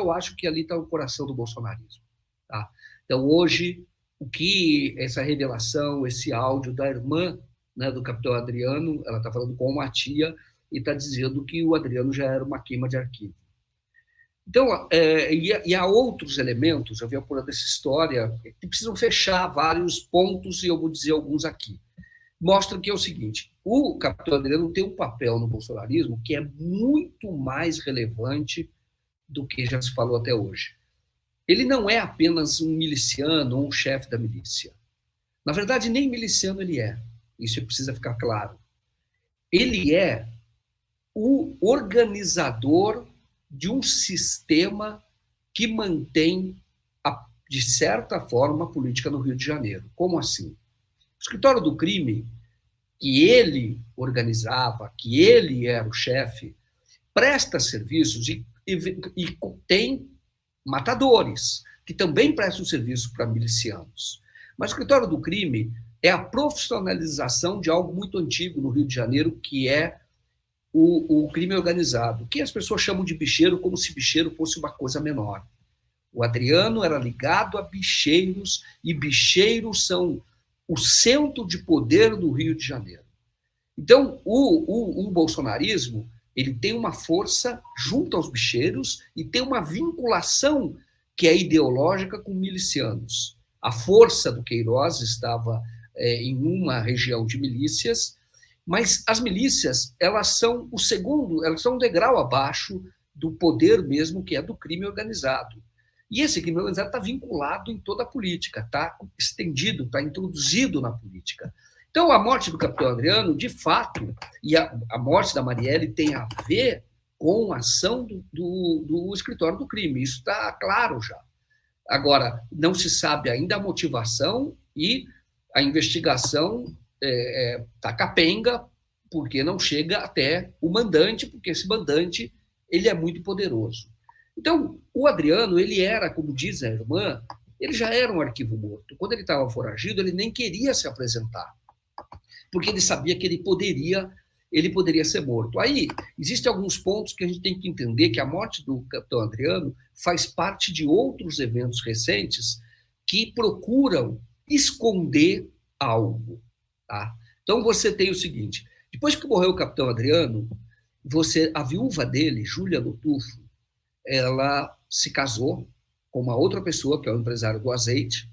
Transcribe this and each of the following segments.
eu acho que ali está o coração do bolsonarismo. Tá? Então, hoje, o que essa revelação, esse áudio da irmã, né, do capitão Adriano, ela está falando com uma tia e está dizendo que o Adriano já era uma queima de arquivo. Então, e há outros elementos, eu vi apurando essa história, que precisam fechar vários pontos, e eu vou dizer alguns aqui. Mostra que é o seguinte: o capitão Adriano tem um papel no bolsonarismo que é muito mais relevante do que já se falou até hoje. Ele não é apenas um miliciano ou um chefe da milícia. Na verdade, nem miliciano ele é. Isso precisa ficar claro. Ele é o organizador de um sistema que mantém, de certa forma, a política no Rio de Janeiro. Como assim? O escritório do crime, que ele organizava, que ele era o chefe, presta serviços e tem matadores, que também prestam serviço para milicianos. Mas o escritório do crime é a profissionalização de algo muito antigo no Rio de Janeiro, que é o crime organizado, que as pessoas chamam de bicheiro, como se bicheiro fosse uma coisa menor. O Adriano era ligado a bicheiros, e bicheiros são o centro de poder do Rio de Janeiro. Então, o bolsonarismo, ele tem uma força junto aos bicheiros e tem uma vinculação que é ideológica com milicianos. A força do Queiroz estava em uma região de milícias, mas as milícias, elas são o segundo, elas são um degrau abaixo do poder mesmo, que é do crime organizado. E esse crime organizado está vinculado em toda a política, está estendido, está introduzido na política. Então, a morte do capitão Adriano, de fato, e a morte da Marielle tem a ver com a ação do escritório do crime. Isso está claro já. Agora, não se sabe ainda a motivação, e a investigação está capenga, porque não chega até o mandante, porque esse mandante ele é muito poderoso. Então, o Adriano, ele era, como diz a irmã, ele já era um arquivo morto. Quando ele estava foragido, ele nem queria se apresentar, porque ele sabia que ele poderia ser morto. Aí, existem alguns pontos que a gente tem que entender que a morte do capitão Adriano faz parte de outros eventos recentes que procuram esconder algo. Tá? Então, você tem o seguinte: depois que morreu o capitão Adriano, a viúva dele, Júlia Lotufo, ela se casou com uma outra pessoa, que é o empresário do azeite,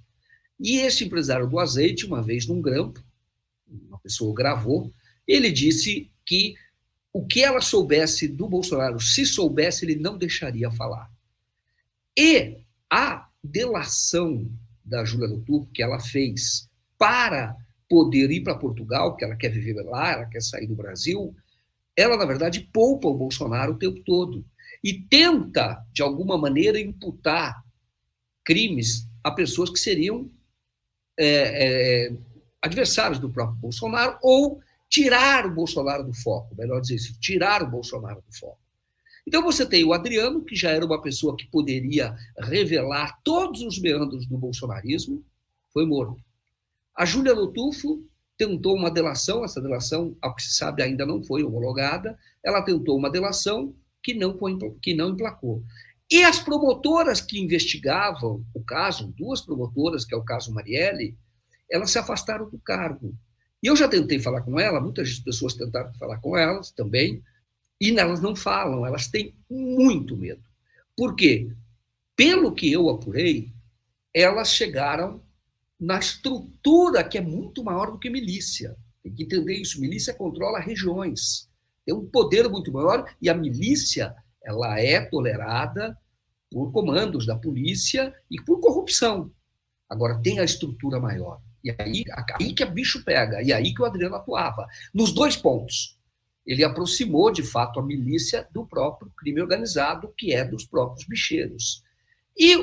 e esse empresário do azeite, uma vez num grampo, uma pessoa gravou, ele disse que o que ela soubesse do Bolsonaro, se soubesse, ele não deixaria falar. E a delação da Júlia Lotufo, que ela fez para poder ir para Portugal, que ela quer viver lá, ela quer sair do Brasil, ela, na verdade, poupa o Bolsonaro o tempo todo e tenta, de alguma maneira, imputar crimes a pessoas que seriam adversários do próprio Bolsonaro, ou tirar o Bolsonaro do foco, melhor dizer isso, tirar o Bolsonaro do foco. Então você tem o Adriano, que já era uma pessoa que poderia revelar todos os meandros do bolsonarismo, foi morto. A Júlia Lotufo tentou uma delação, essa delação, ao que se sabe, ainda não foi homologada, ela tentou uma delação que não emplacou. E as promotoras que investigavam o caso, duas promotoras, que é o caso Marielle, elas se afastaram do cargo. E eu já tentei falar com ela, muitas pessoas tentaram falar com elas também, e elas não falam, elas têm muito medo. Por quê? Pelo que eu apurei, elas chegaram na estrutura que é muito maior do que milícia. Tem que entender isso. Milícia controla regiões. Tem um poder muito maior, e a milícia ela é tolerada por comandos da polícia e por corrupção. Agora, tem a estrutura maior. E aí que a bicho pega, e aí que o Adriano atuava. Nos dois pontos. Ele aproximou, de fato, a milícia do próprio crime organizado, que é dos próprios bicheiros. E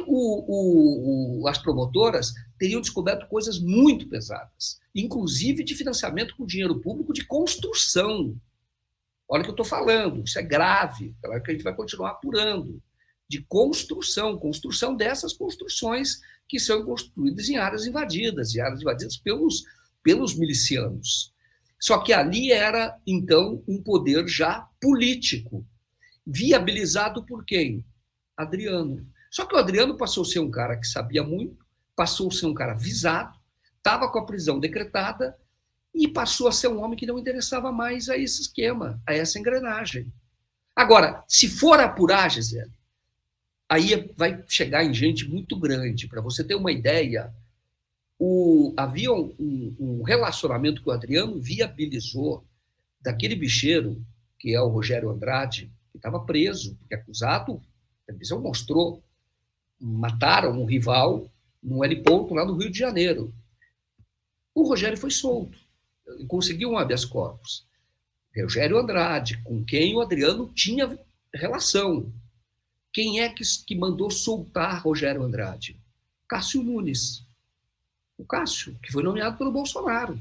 as promotoras teriam descoberto coisas muito pesadas, inclusive de financiamento com dinheiro público de construção. Olha o que eu estou falando, isso é grave, claro que a gente vai continuar apurando. De construção dessas construções que são construídas em áreas invadidas pelos milicianos. Só que ali era, então, um poder já político, viabilizado por quem? Adriano. Só que o Adriano passou a ser um cara que sabia muito, passou a ser um cara visado, estava com a prisão decretada e passou a ser um homem que não interessava mais a esse esquema, a essa engrenagem. Agora, se for apurar, Gisele, aí vai chegar em gente muito grande. Para você ter uma ideia, havia um relacionamento que o Adriano viabilizou daquele bicheiro, que é o Rogério Andrade, que estava preso, porque acusado, a televisão mostrou, mataram um rival num heliponto lá no Rio de Janeiro. O Rogério foi solto, conseguiu um habeas corpus. Rogério Andrade, com quem o Adriano tinha relação. Quem é que mandou soltar Rogério Andrade? Cássio Nunes. O Cássio, que foi nomeado pelo Bolsonaro.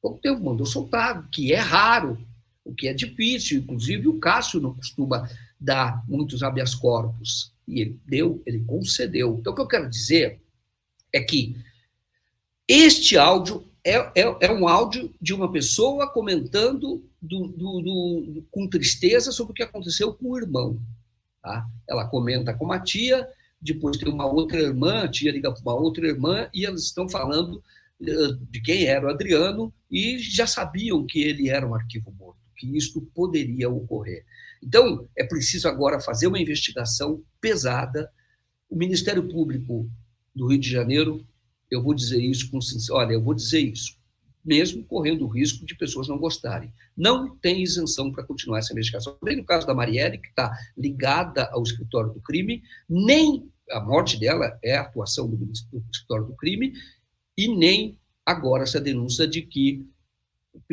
Pouco tempo mandou soltar, o que é raro, o que é difícil. Inclusive, o Cássio não costuma dar muitos habeas corpus. E ele deu, ele concedeu. Então, o que eu quero dizer é que este áudio é um áudio de uma pessoa comentando com tristeza sobre o que aconteceu com o irmão. Tá? Ela comenta com uma tia, depois tem uma outra irmã, a tia liga para uma outra irmã, e elas estão falando de quem era o Adriano, e já sabiam que ele era um arquivo morto, que isto poderia ocorrer. Então, é preciso agora fazer uma investigação pesada. O Ministério Público do Rio de Janeiro, eu vou dizer isso com sinceridade, olha, eu vou dizer isso, mesmo correndo o risco de pessoas não gostarem. Não tem isenção para continuar essa investigação. Nem no caso da Marielle, que está ligada ao escritório do crime, nem a morte dela é a atuação do escritório do crime, e nem agora essa denúncia de que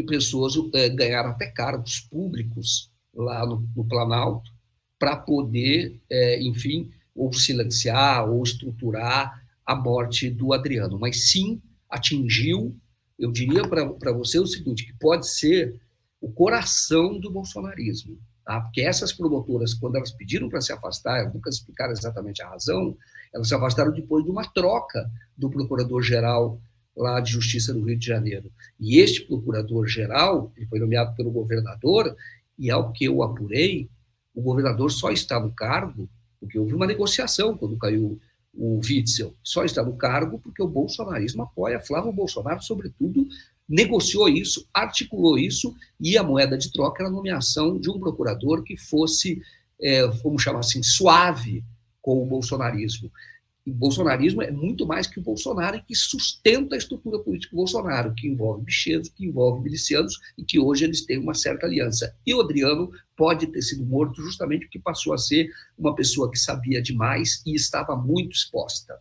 pessoas ganharam até cargos públicos lá no Planalto para poder, enfim, ou silenciar ou estruturar a morte do Adriano. Mas sim, atingiu, eu diria para você o seguinte, que pode ser o coração do bolsonarismo. Tá? Porque essas promotoras, quando elas pediram para se afastar, elas nunca explicaram exatamente a razão, elas se afastaram depois de uma troca do procurador-geral lá de Justiça do Rio de Janeiro. E este procurador-geral, ele foi nomeado pelo governador, e ao que eu apurei, o governador só está no cargo, porque houve uma negociação quando caiu o Witzel, só está no cargo porque o bolsonarismo apoia Flávio Bolsonaro, sobretudo, negociou isso, articulou isso, e a moeda de troca era a nomeação de um procurador que fosse, vamos chamar assim, suave com o bolsonarismo. O bolsonarismo é muito mais que o Bolsonaro e que sustenta a estrutura política do Bolsonaro, que envolve bicheiros, que envolve milicianos, e que hoje eles têm uma certa aliança. E o Adriano pode ter sido morto justamente porque passou a ser uma pessoa que sabia demais e estava muito exposta.